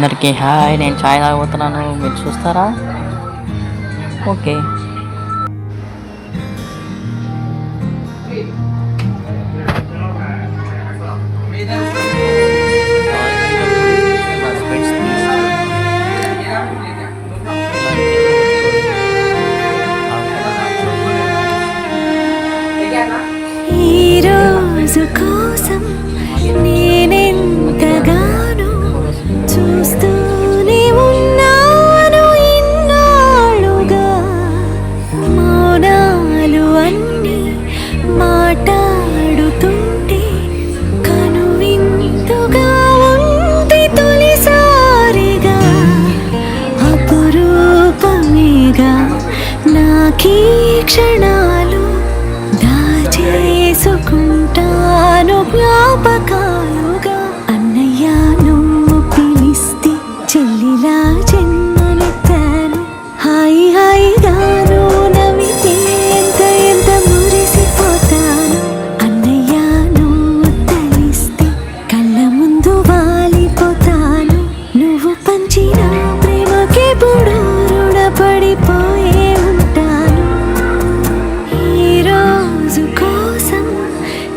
అందరికీ హాయ్, నేను చాయ్ తాగబోతున్నాను, మీరు చూస్తారా? ఓకే. ఈరోజు కోసం నేనెంతగానో చూస్తూనే ఉన్నాను ఇన్నాళ్ళుగా. మౌనాలు అన్నీ మాట్లాడుతుంటే కనువిందుగా ఉంది తొలిసారిగా. అపురూపమేగా నాకీ క్షణాలు, చేసుకుంటాను జ్ఞాపకాలుగా. అన్నయ్య నువ్వు పిలిస్తే చెల్లిలా జన్మనెత్తాను. హాయి హాయిగాను నవ్వితే ఎంత ఎంత మురిసిపోతాను. అన్నయ్య నువ్వు తలిస్తే కళ్ళ ముందు వాలిపోతాను. నువ్వు పంచిన ప్రేమకెప్పుడు రుణపడిపోయే ఉంటాను. ఈరోజు కోసం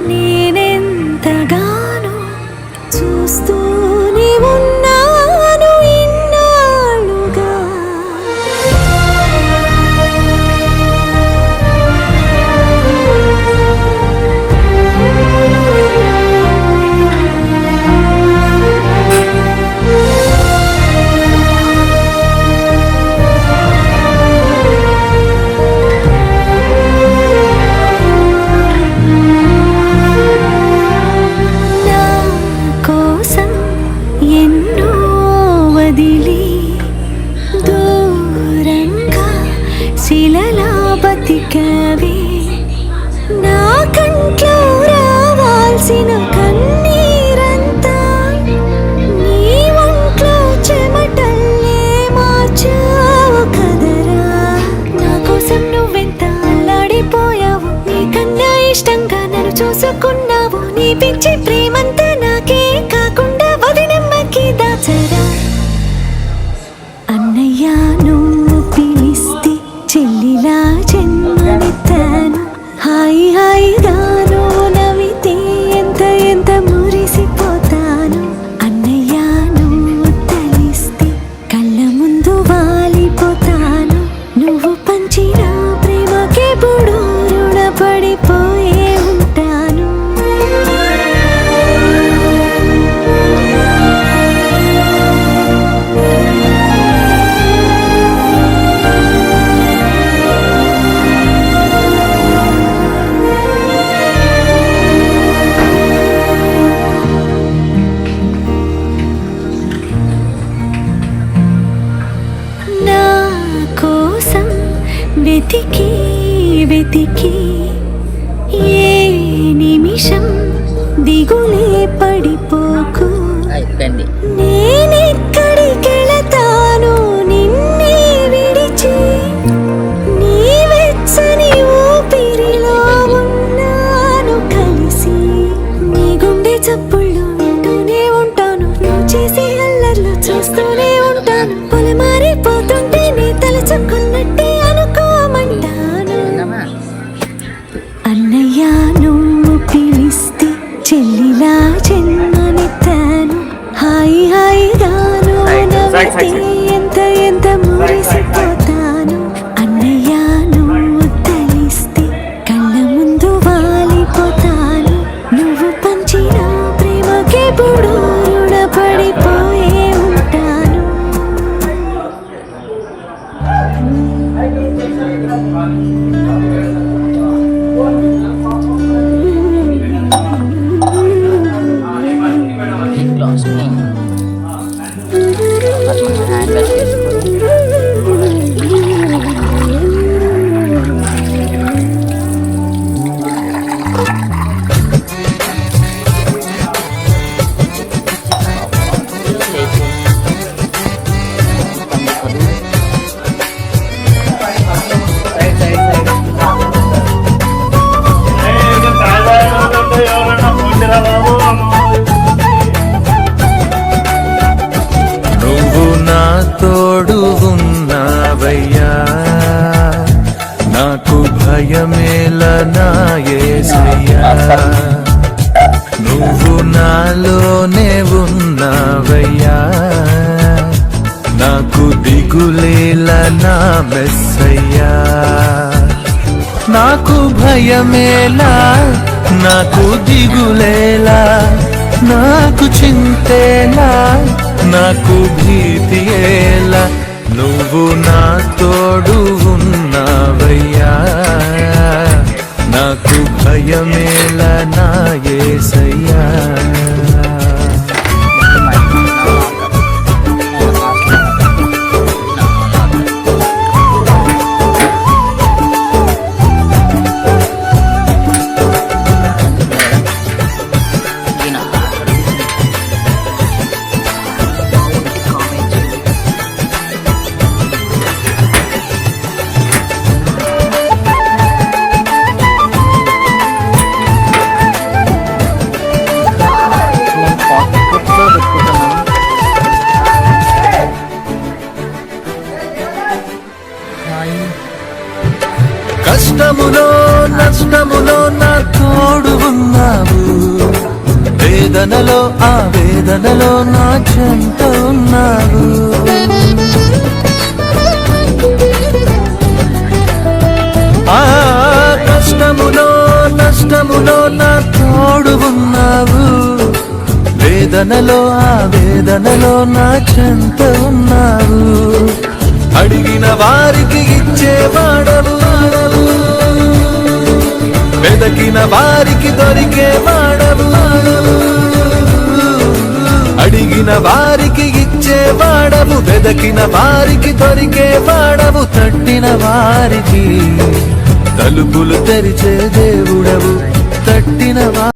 నేనెంతగానో చూస్తూనే ఉన్నాను ఇన్నాళ్ళుగా. ఎన్నో వదిలి దూరంగా శిలలా బతికవే. నా కంట్లో రావాల్సిన కన్నీరంతా నీ ఒంట్లో చెమటల్లే మార్చావు కదరా. నా కోసం నువ్వెంత అల్లాడిపోయావు, నీకన్నా ఇష్టంగా నన్ను చూసుకున్నావు. నీ పిచ్చి ప్రేమంతా నాకే కాకుండా వదినమ్మకి దాచరా. అన్నయ్య నువ్వు పిలిస్తే చెల్లిలా జన్మనెత్తాను. హాయి హాయిగాను నవ్వితే ఎంత ఎంత మురిసిపోతాను. అన్నయ్య నువ్వు తలిస్తే కళ్ళ ముందు వాలిపోతాను. నువ్వు పంచిన ప్రేమకెప్పుడు రుణపడిపోయే ఉంటాను. నా కోసం వెతికి వెతికి ఏ నిమిషం దిగులే పడిపోకు. నేనెక్కడికెళతాను నిన్నే విడిచి, నీ వెచ్చని ఊపిరిలో ఉన్నాను కలిసి. నీ గుండె చప్పుళ్ళు వింటూనే ఉంటాను, నువ్వు చేసే అల్లర్లు చూస్తూనే ఉంటాను. పొలమారిపోతుంటే నీ తలచుకున్నట్టే అనుకోమంటాను. అన్నయ్య నువ్వు పిలిస్తే చెల్లిలా జన్మనెత్తాను. హాయి హాయిగాను నవ్వితే ఎంత ఎంత మురిసిపోతాను. అన్నయ్య నువ్వు తలిస్తే కళ్ళ ముందు వాలిపోతాను. నువ్వు పంచిన ప్రేమకెప్పుడు రుణపడిపోయే ఉంటాను. నువ్వు నాలోనే ఉన్నావయ్యా, నాకు దిగులేలా నా మెస్సయ్యా. నాకు భయమేలా, నాకు దిగులేలా, నాకు చింతేలా, నాకు భీతియేలా, నువ్వు నా తోడు ఉన్నావయ్యా, నాకు భయమేలా నా యేసయ్యా. కష్టములో నష్టములో నా తోడు ఉన్నావు, వేదనలో ఆ వేదనలో నా చెంత ఉన్నావు. ఆ కష్టములో నష్టములో నా తోడు ఉన్నావు, వేదనలో ఆ వేదనలో నా చెంత ఉన్నావు. అడిగిన వారికి ఇచ్చేవాడవు, వెదకిన వారికి దొరికేవాడవు. అడిగిన వారికి ఇచ్చేవాడవు, వెదకిన వారికి దొరికేవాడవు. తట్టిన వారికి తలుపులు తెరిచే దేవుడవు, తట్టిన